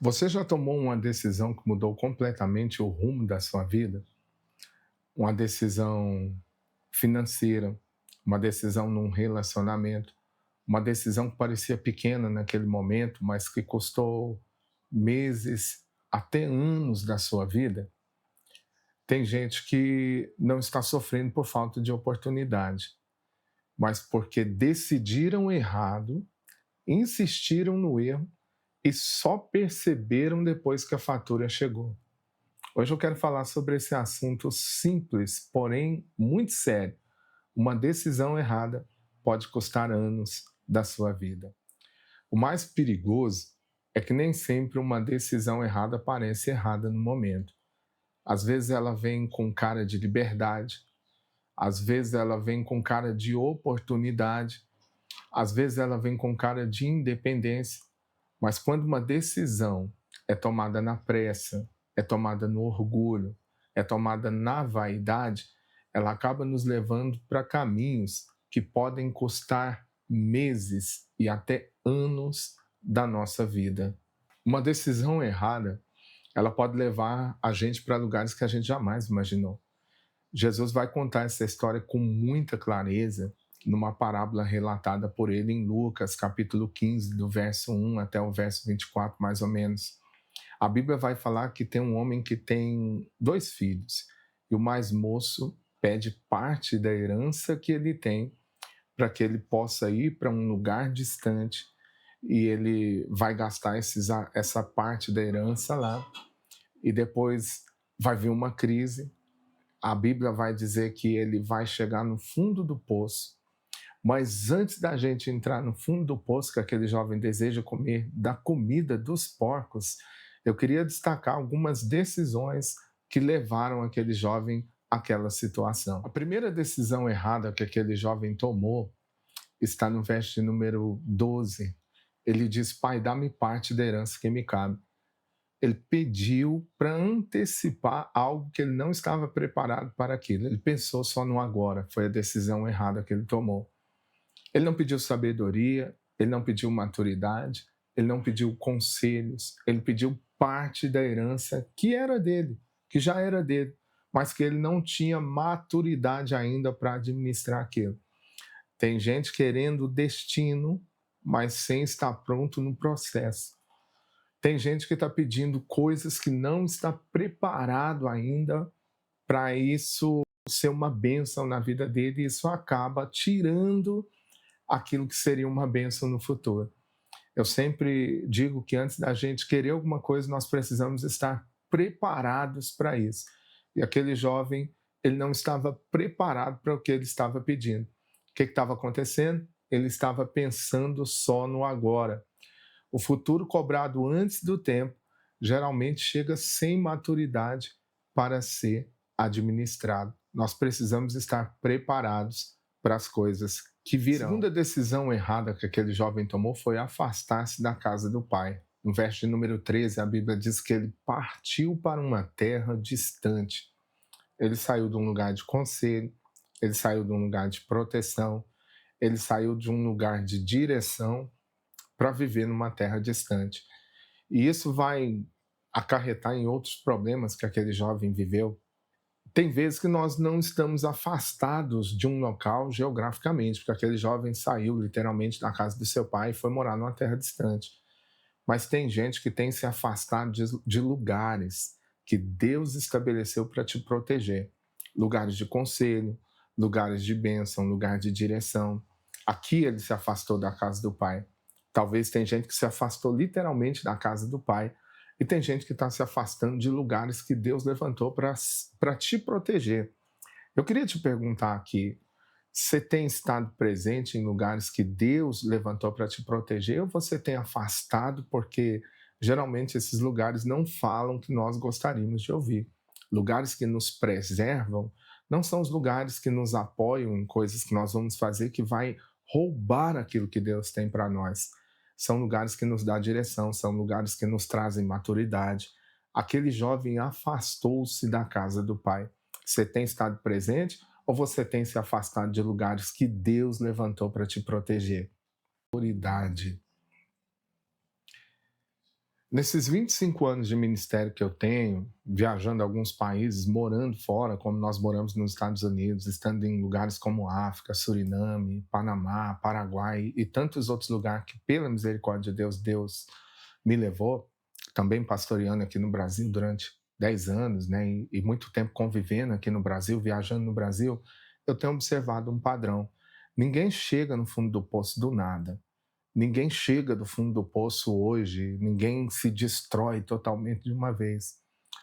Você já tomou uma decisão que mudou completamente o rumo da sua vida? Uma decisão financeira, uma decisão num relacionamento, uma decisão que parecia pequena naquele momento, mas que custou meses, até anos da sua vida? Tem gente que não está sofrendo por falta de oportunidade, mas porque decidiram errado, insistiram no erro e só perceberam depois que a fatura chegou. Hoje eu quero falar sobre esse assunto simples, porém muito sério. Uma decisão errada pode custar anos da sua vida. O mais perigoso é que nem sempre uma decisão errada parece errada no momento. Às vezes ela vem com cara de liberdade, às vezes ela vem com cara de oportunidade, às vezes ela vem com cara de independência, mas quando uma decisão é tomada na pressa, é tomada no orgulho, é tomada na vaidade, ela acaba nos levando para caminhos que podem custar meses e até anos da nossa vida. Uma decisão errada, ela pode levar a gente para lugares que a gente jamais imaginou. Jesus vai contar essa história com muita clareza numa parábola relatada por ele em Lucas, capítulo 15, do verso 1 até o verso 24, mais ou menos. A Bíblia vai falar que tem um homem que tem dois filhos, e o mais moço pede parte da herança que ele tem para que ele possa ir para um lugar distante, e ele vai gastar essa parte da herança lá, e depois vai vir uma crise. A Bíblia vai dizer que ele vai chegar no fundo do poço, mas antes da gente entrar no fundo do poço, que aquele jovem deseja comer da comida dos porcos, eu queria destacar algumas decisões que levaram aquele jovem àquela situação. A primeira decisão errada que aquele jovem tomou está no verso de número 12. Ele diz: Pai, dá-me parte da herança que me cabe. Ele pediu para antecipar algo que ele não estava preparado para aquilo. Ele pensou só no agora. Foi a decisão errada que ele tomou. Ele não pediu sabedoria, ele não pediu maturidade, ele não pediu conselhos, ele pediu parte da herança que era dele, que já era dele, mas que ele não tinha maturidade ainda para administrar aquilo. Tem gente querendo destino, mas sem estar pronto no processo. Tem gente que está pedindo coisas que não está preparado ainda para isso ser uma bênção na vida dele, e isso acaba tirando aquilo que seria uma bênção no futuro. Eu sempre digo que antes da gente querer alguma coisa, nós precisamos estar preparados para isso. E aquele jovem, ele não estava preparado para o que ele estava pedindo. O que estava acontecendo? Ele estava pensando só no agora. O futuro cobrado antes do tempo geralmente chega sem maturidade para ser administrado. Nós precisamos estar preparados para as coisas que virão. A segunda decisão errada que aquele jovem tomou foi afastar-se da casa do pai. No verso de número 13, a Bíblia diz que ele partiu para uma terra distante. Ele saiu de um lugar de conselho, ele saiu de um lugar de proteção, ele saiu de um lugar de direção para viver numa terra distante. E isso vai acarretar em outros problemas que aquele jovem viveu. Tem vezes que nós não estamos afastados de um local geograficamente, porque aquele jovem saiu literalmente da casa do seu pai e foi morar numa terra distante. Mas tem gente que tem se afastado de lugares que Deus estabeleceu para te proteger. Lugares de conselho, lugares de bênção, lugar de direção. Aqui ele se afastou da casa do pai. Talvez tem gente que se afastou literalmente da casa do pai, e tem gente que está se afastando de lugares que Deus levantou para te proteger. Eu queria te perguntar aqui, você tem estado presente em lugares que Deus levantou para te proteger, ou você tem afastado porque geralmente esses lugares não falam o que nós gostaríamos de ouvir? Lugares que nos preservam não são os lugares que nos apoiam em coisas que nós vamos fazer que vai roubar aquilo que Deus tem para nós. São lugares que nos dão direção, são lugares que nos trazem maturidade. Aquele jovem afastou-se da casa do pai. Você tem estado presente ou você tem se afastado de lugares que Deus levantou para te proteger? Autoridade. Nesses 25 anos de ministério que eu tenho, viajando a alguns países, morando fora, como nós moramos nos Estados Unidos, estando em lugares como África, Suriname, Panamá, Paraguai e tantos outros lugares que, pela misericórdia de Deus, Deus me levou, também pastoreando aqui no Brasil durante 10 anos, né, e muito tempo convivendo aqui no Brasil, viajando no Brasil, eu tenho observado um padrão. Ninguém chega no fundo do poço do nada. Ninguém chega do fundo do poço hoje, ninguém se destrói totalmente de uma vez.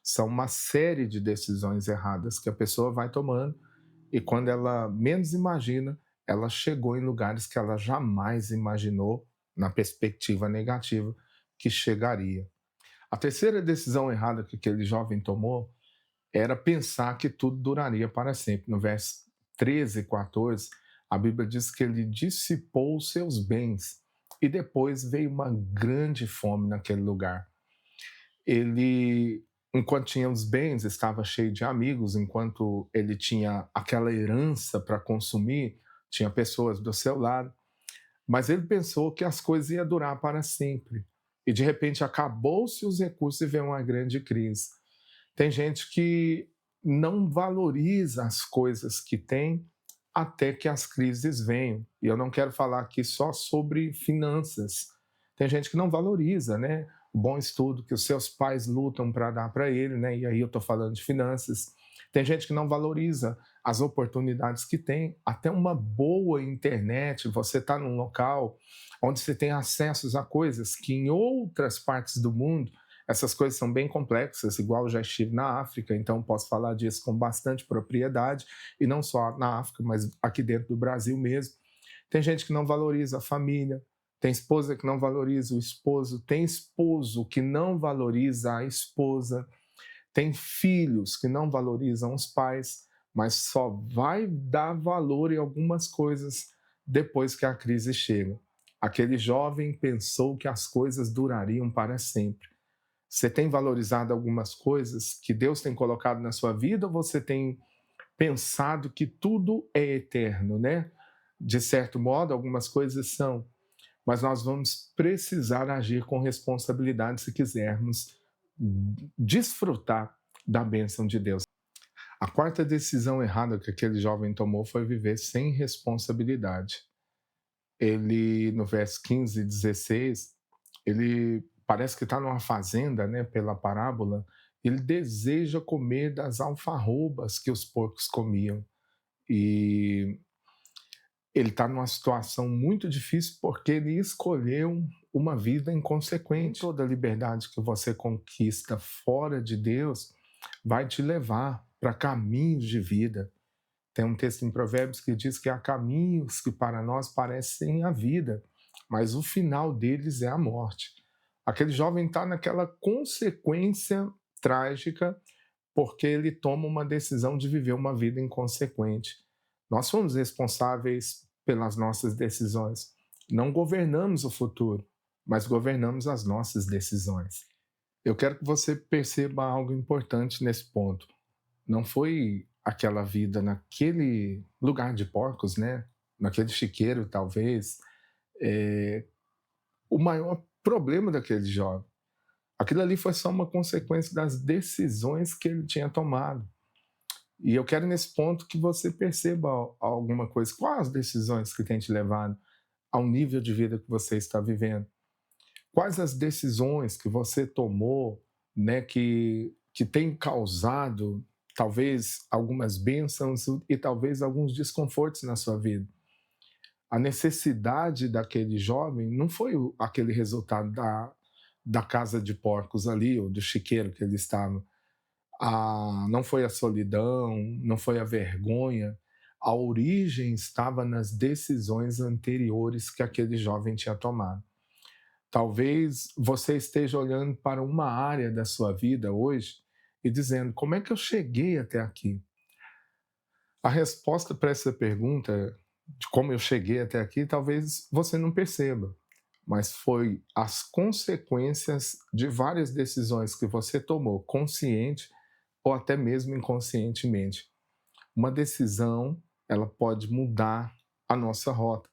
São uma série de decisões erradas que a pessoa vai tomando e quando ela menos imagina, ela chegou em lugares que ela jamais imaginou, na perspectiva negativa, que chegaria. A terceira decisão errada que aquele jovem tomou era pensar que tudo duraria para sempre. No verso 13 e 14, a Bíblia diz que ele dissipou os seus bens e depois veio uma grande fome naquele lugar. Ele, enquanto tinha os bens, estava cheio de amigos, enquanto ele tinha aquela herança para consumir, tinha pessoas do seu lado, mas ele pensou que as coisas iam durar para sempre. E de repente acabou-se os recursos e veio uma grande crise. Tem gente que não valoriza as coisas que tem até que as crises venham. E eu não quero falar aqui só sobre finanças. Tem gente que não valoriza, né? O bom estudo que os seus pais lutam para dar para ele, né? E aí eu estou falando de finanças. Tem gente que não valoriza as oportunidades que tem, até uma boa internet, você está num local onde você tem acessos a coisas que em outras partes do mundo essas coisas são bem complexas, igual eu já estive na África, então posso falar disso com bastante propriedade, e não só na África, mas aqui dentro do Brasil mesmo. Tem gente que não valoriza a família, tem esposa que não valoriza o esposo, tem esposo que não valoriza a esposa, tem filhos que não valorizam os pais, mas só vai dar valor em algumas coisas depois que a crise chega. Aquele jovem pensou que as coisas durariam para sempre. Você tem valorizado algumas coisas que Deus tem colocado na sua vida ou você tem pensado que tudo é eterno, né? De certo modo, algumas coisas são, mas nós vamos precisar agir com responsabilidade se quisermos desfrutar da bênção de Deus. A quarta decisão errada que aquele jovem tomou foi viver sem responsabilidade. Ele, no verso 15 e 16, ele parece que está numa fazenda, né, pela parábola, ele deseja comer das alfarrobas que os porcos comiam. E ele está numa situação muito difícil porque ele escolheu uma vida inconsequente. Toda liberdade que você conquista fora de Deus vai te levar para caminhos de vida. Tem um texto em Provérbios que diz que há caminhos que para nós parecem a vida, mas o final deles é a morte. Aquele jovem está naquela consequência trágica porque ele toma uma decisão de viver uma vida inconsequente. Nós somos responsáveis pelas nossas decisões. Não governamos o futuro, mas governamos as nossas decisões. Eu quero que você perceba algo importante nesse ponto. Não foi aquela vida naquele lugar de porcos, né? Naquele chiqueiro, talvez, o maior problema daquele jovem. Aquilo ali foi só uma consequência das decisões que ele tinha tomado. E eu quero nesse ponto que você perceba alguma coisa. Quais as decisões que têm te levado ao nível de vida que você está vivendo? Quais as decisões que você tomou, né, que tem causado talvez algumas bênçãos e talvez alguns desconfortos na sua vida? A necessidade daquele jovem não foi aquele resultado da casa de porcos ali, ou do chiqueiro que ele estava. Não foi a solidão, não foi a vergonha. A origem estava nas decisões anteriores que aquele jovem tinha tomado. Talvez você esteja olhando para uma área da sua vida hoje e dizendo: como é que eu cheguei até aqui? A resposta para essa pergunta, de como eu cheguei até aqui, talvez você não perceba, mas foi as consequências de várias decisões que você tomou, consciente ou até mesmo inconscientemente. Uma decisão, ela pode mudar a nossa rota,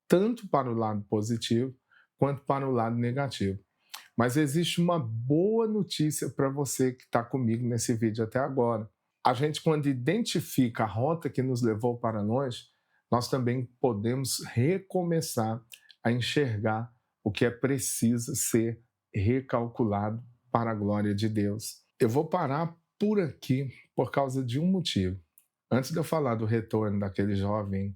tanto para o lado positivo quanto para o lado negativo. Mas existe uma boa notícia para você que está comigo nesse vídeo até agora. A gente, quando identifica a rota que nos levou para longe, nós também podemos recomeçar a enxergar o que é preciso ser recalculado para a glória de Deus. Eu vou parar por aqui por causa de um motivo. Antes de eu falar do retorno daquele jovem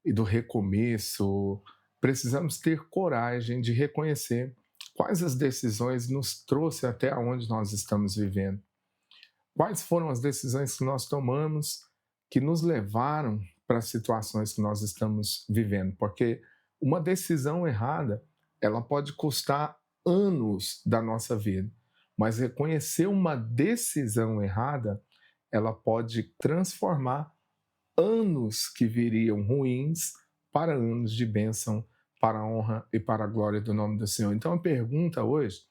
e do recomeço, precisamos ter coragem de reconhecer quais as decisões nos trouxe até onde nós estamos vivendo. Quais foram as decisões que nós tomamos que nos levaram para as situações que nós estamos vivendo? Porque uma decisão errada, ela pode custar anos da nossa vida, mas reconhecer uma decisão errada, ela pode transformar anos que viriam ruins para anos de bênção, para a honra e para a glória do nome do Senhor. Então a pergunta hoje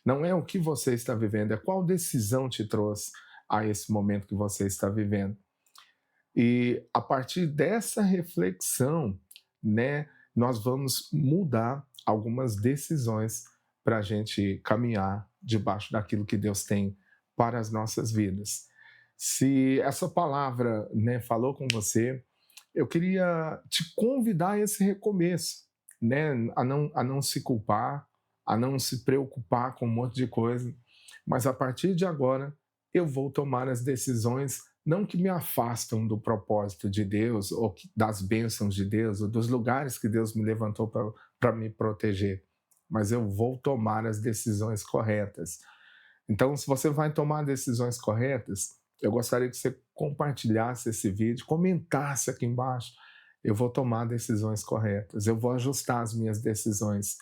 não é o que você está vivendo, é qual decisão te trouxe a esse momento que você está vivendo. E a partir dessa reflexão, né, nós vamos mudar algumas decisões para a gente caminhar debaixo daquilo que Deus tem para as nossas vidas. Se essa palavra, né, falou com você, eu queria te convidar a esse recomeço, né, a não se culpar, a não se preocupar com um monte de coisa, mas a partir de agora eu vou tomar as decisões não que me afastam do propósito de Deus, ou das bênçãos de Deus, ou dos lugares que Deus me levantou para me proteger, mas eu vou tomar as decisões corretas. Então, se você vai tomar decisões corretas, eu gostaria que você compartilhasse esse vídeo, comentasse aqui embaixo. Eu vou tomar decisões corretas, eu vou ajustar as minhas decisões.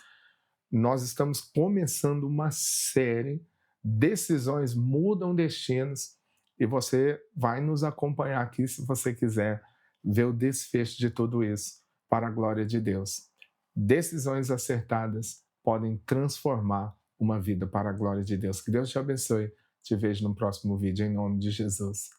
Nós estamos começando uma série, Decisões Mudam Destinos, e você vai nos acompanhar aqui se você quiser ver o desfecho de tudo isso, para a glória de Deus. Decisões acertadas podem transformar uma vida para a glória de Deus. Que Deus te abençoe. Te vejo no próximo vídeo, em nome de Jesus.